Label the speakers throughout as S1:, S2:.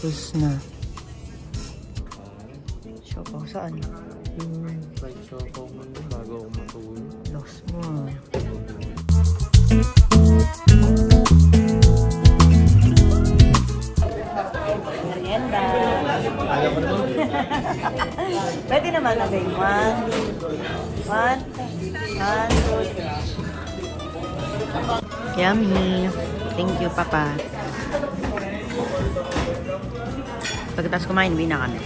S1: Tapos na. Siopaw saan?
S2: Fried siopaw mo yun bago ako matulog.
S1: Lost mo. Merienda.
S2: Ayaw ko naman.
S1: Pwede naman na babe. One, two, three. Yummy. Thank you, Papa. Pagkatapos kumain, uwi na kami.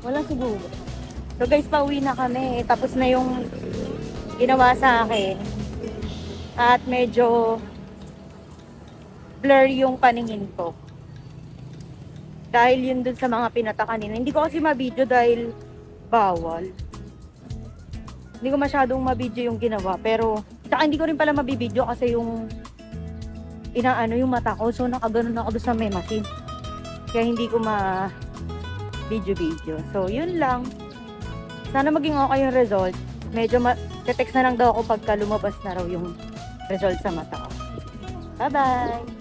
S3: Wala siguro. So guys, pauwi na kami. Tapos na yung ginawa sa akin. At medyo blur yung paningin ko. Dahil yun dun sa mga pinata kanina. Hindi ko kasi ma-video dahil bawal. Hindi ko masyadong ma-video yung ginawa. Pero, saka hindi ko rin pala mabibideo kasi yung inaano yung mata ko. So, nakaganon ako doon sa may machine. Kaya hindi ko ma-video. So, yun lang. Sana maging okay yung result. Medyo te-text na lang daw ako pagka lumabas na raw yung result sa mata ko. Bye-bye!